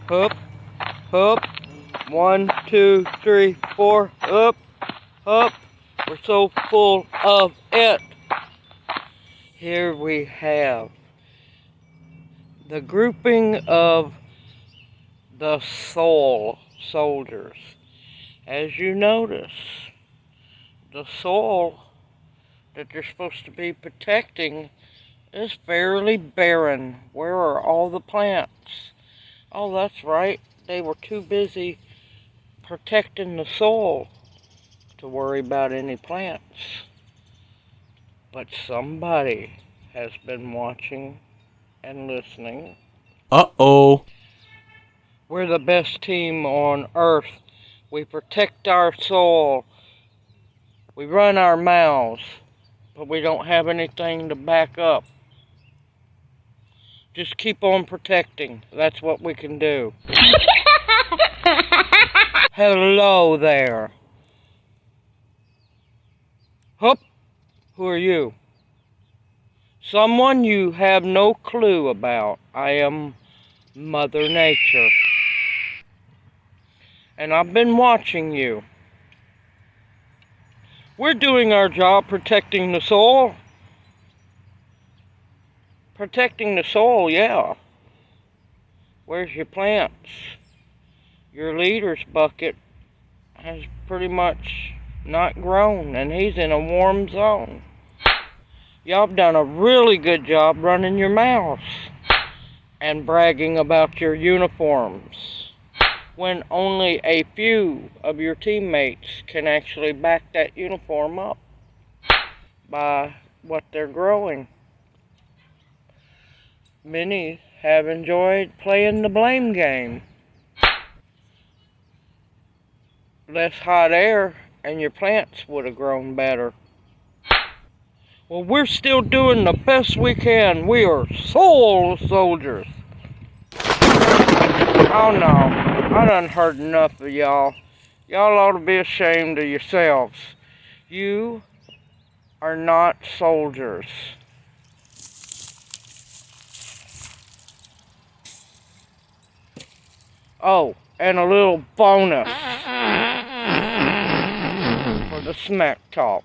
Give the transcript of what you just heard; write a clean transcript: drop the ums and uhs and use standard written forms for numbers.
Up, up, 1, 2, 3, 4, up, up. We're so full of it. Here we have the grouping of the soil soldiers. As you notice, the soil that they're supposed to be protecting is fairly barren. Where are all the plants? Oh, that's right. They were too busy protecting the soil to worry about any plants. But somebody has been watching and listening. Uh-oh. We're the best team on earth. We protect our soil. We run our mouths, but we don't have anything to back up. Just keep on protecting. That's what we can do. Hello there. Hup. Who are you? Someone you have no clue about. I am Mother Nature. And I've been watching you. We're doing our job protecting the soil. Protecting the soil, yeah. Where's your plants? Your leader's bucket has pretty much not grown, and he's in a warm zone. Y'all have done a really good job running your mouths and bragging about your uniforms, when only a few of your teammates can actually back that uniform up by what they're growing. Many have enjoyed playing the blame game. Less hot air and your plants would have grown better. Well, we're still doing the best we can. We are soul soldiers. Oh no, I done heard enough of y'all. Y'all ought to be ashamed of yourselves. You are not soldiers. Oh, and a little bonus for the smack talk.